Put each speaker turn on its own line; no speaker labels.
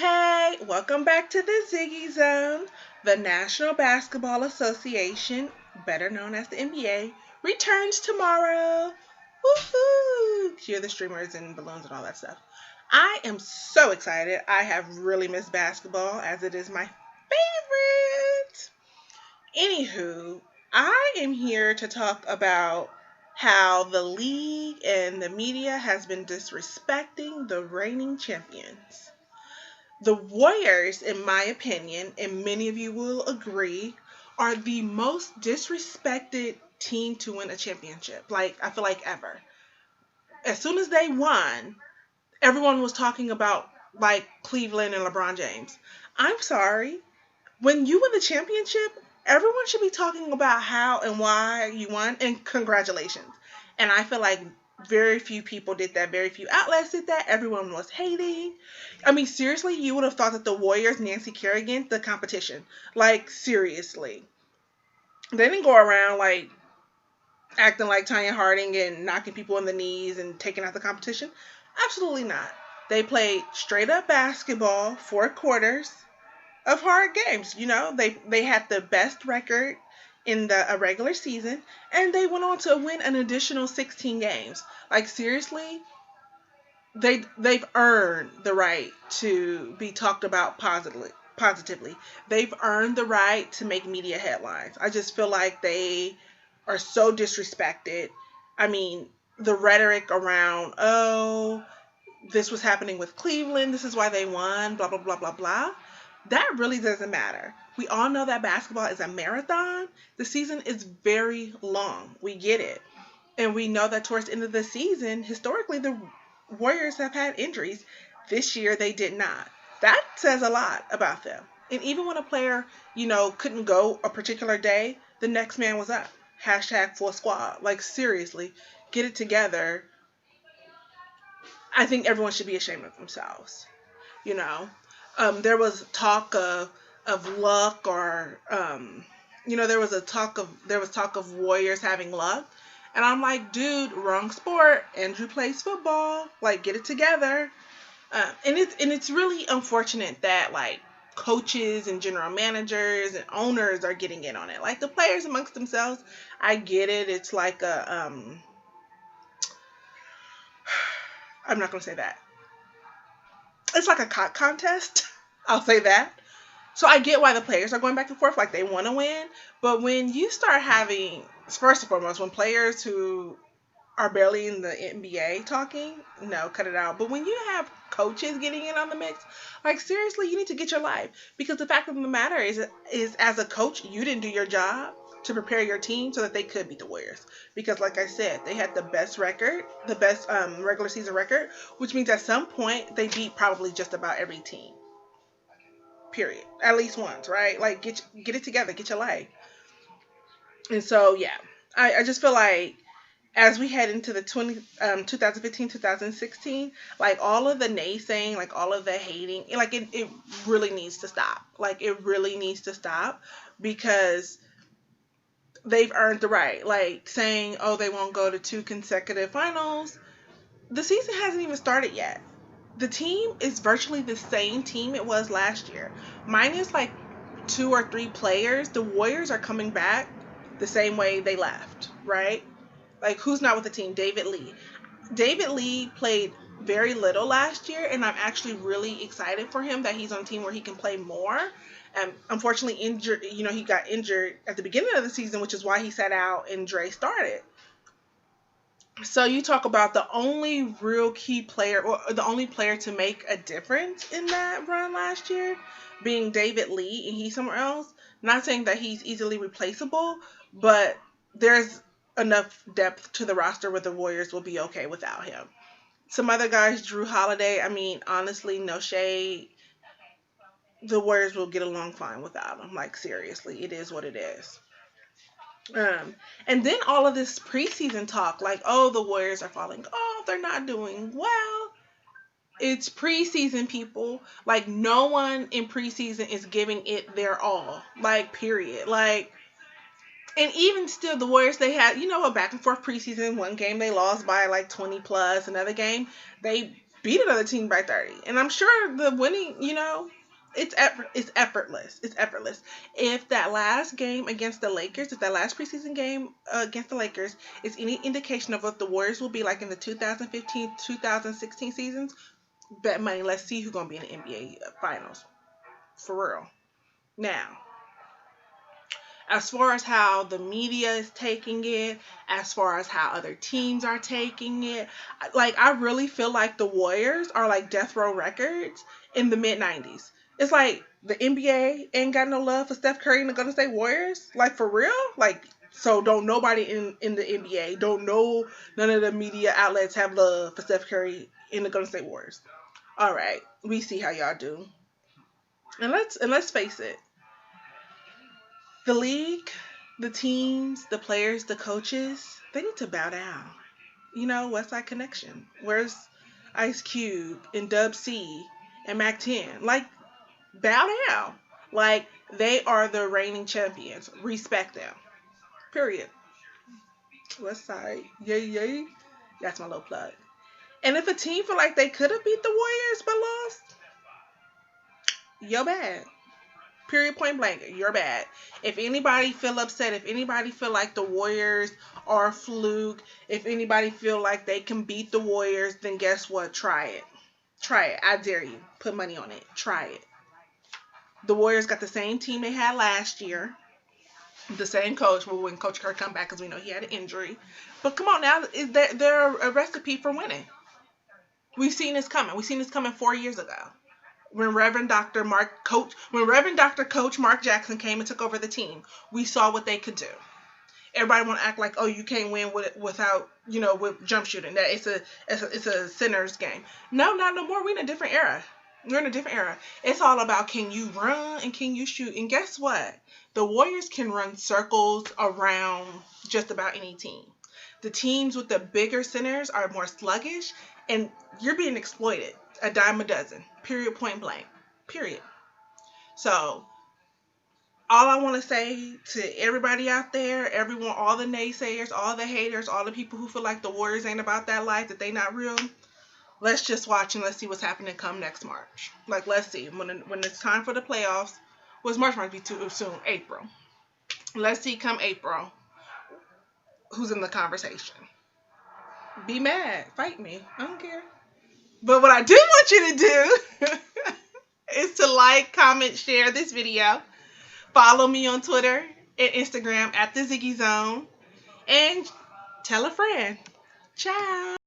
Hey, welcome back to the Ziggy Zone. The National Basketball Association, better known as the NBA, returns tomorrow. Woohoo! Hear the streamers and balloons and all that stuff. I am so excited. I have really missed basketball as it is my favorite. Anywho, I am here to talk about how the league and the media has been disrespecting the reigning champions. The Warriors, in my opinion, and many of you will agree, are the most disrespected team to win a championship. Like, I feel like ever. As soon as they won, everyone was talking about, like, Cleveland and LeBron James. I'm sorry. When you win the championship, everyone should be talking about how and why you won, and congratulations. And I feel like very few people did that. Very few outlets did that. Everyone was hating. I mean, seriously, you would have thought that the Warriors, Nancy Kerrigan, the competition. Like, seriously. They didn't go around, like, acting like Tanya Harding and knocking people in the knees and taking out the competition. Absolutely not. They played straight up basketball, 4 quarters of hard games. They had the best record in the regular season, and they went on to win an additional 16 games. Like, seriously, they've earned the right to be talked about positively. They've earned the right to make media headlines. I just feel like they are so disrespected. I mean, the rhetoric around, oh, this was happening with Cleveland, this is why they won, blah blah blah blah blah, that really doesn't matter. We all know that basketball is a marathon. The season is very long. We get it. And we know that towards the end of the season, historically, the Warriors have had injuries. This year, they did not. That says a lot about them. And even when a player, couldn't go a particular day, the next man was up. Hashtag full squad. Like, seriously, get it together. I think everyone should be ashamed of themselves. You know, there was talk of luck, or there was talk of Warriors having luck, and I'm like, dude, wrong sport. Andrew plays football. Like, get it together. And it's really unfortunate that, like, coaches and general managers and owners are getting in on it. Like, the players amongst themselves, I get it. It's like I'm not gonna say that. It's like a cock contest. I'll say that. So I get why the players are going back and forth, like they want to win. But when you start having, first and foremost, when players who are barely in the NBA talking, no, cut it out. But when you have coaches getting in on the mix, like, seriously, you need to get your life. Because the fact of the matter is as a coach, you didn't do your job to prepare your team so that they could beat the Warriors. Because, like I said, they had the best record, the best regular season record, which means at some point they beat probably just about every team. Period. At least once, right? Like, get it together, get your life. And so, yeah, I just feel like as we head into the 2015, 2016, like, all of the naysaying, like, all of the hating, like, it really needs to stop. Like, it really needs to stop, because they've earned the right. Like, saying, oh, they won't go to 2 consecutive finals. The season hasn't even started yet. The team is virtually the same team it was last year. Minus, like, 2 or 3 players. The Warriors are coming back the same way they left, right? Like, who's not with the team? David Lee. David Lee played very little last year, and I'm actually really excited for him that he's on a team where he can play more. And unfortunately, he got injured at the beginning of the season, which is why he sat out and Dre started. So you talk about the only real key player, or the only player to make a difference in that run last year, being David Lee, and he's somewhere else. Not saying that he's easily replaceable, but there's enough depth to the roster where the Warriors will be okay without him. Some other guys, Drew Holiday, I mean, honestly, no shade. The Warriors will get along fine without him. Like, seriously, it is what it is. And then all of this preseason talk, like, oh, the Warriors are falling off, they're not doing well. It's preseason, people. Like, no one in preseason is giving it their all. Like, period. Like, and even still, the Warriors, they had, a back and forth preseason. One game they lost by like 20 plus. Another game, they beat another team by 30. And I'm sure the winning, it's effortless. It's effortless. If that last game against the Lakers, if that last preseason game against the Lakers is any indication of what the Warriors will be like in the 2015-2016 seasons, bet money. Let's see who's going to be in the NBA Finals. For real. Now, as far as how the media is taking it, as far as how other teams are taking it, like, I really feel like the Warriors are like Death Row Records in the mid 90s. It's like the NBA ain't got no love for Steph Curry and the Golden State Warriors. Like, for real? Like, so don't nobody in the NBA, none of the media outlets have love for Steph Curry and the Golden State Warriors. All right, we see how y'all do. And let's face it. The league, the teams, the players, the coaches, they need to bow down. West Side Connection. Where's Ice Cube and Dub C and Mac 10? Like, bow down. Like, they are the reigning champions. Respect them. Period. West Side. Yay, yay. That's my little plug. And if a team feel like they could have beat the Warriors but lost, you're bad. Period, point blank, you're bad. If anybody feel upset, if anybody feel like the Warriors are a fluke, if anybody feel like they can beat the Warriors, then guess what? Try it. Try it. I dare you. Put money on it. Try it. The Warriors got the same team they had last year. The same coach. Well, when Coach Kerr come back, because we know he had an injury. But come on now, they're a recipe for winning. We've seen this coming. We've seen this coming 4 years ago. When Reverend Dr. Coach Mark Jackson came and took over the team, we saw what they could do. Everybody want to act like, oh, you can't win without, with jump shooting. That it's a sinner's game. No, not no more. We're in a different era. We're in a different era. It's all about, can you run and can you shoot? And guess what? The Warriors can run circles around just about any team. The teams with the bigger centers are more sluggish, and you're being exploited. A dime a dozen. Period, point blank. Period. So, all I want to say to everybody out there, everyone, all the naysayers, all the haters, all the people who feel like the Warriors ain't about that life, that they not real, let's just watch and let's see what's happening come next March. Like, let's see. When it's time for the playoffs, March might be too soon, April. Let's see come April who's in the conversation. Be mad. Fight me. I don't care. But what I do want you to do is to like, comment, share this video. Follow me on Twitter and Instagram at the Ziggy Zone. And tell a friend. Ciao.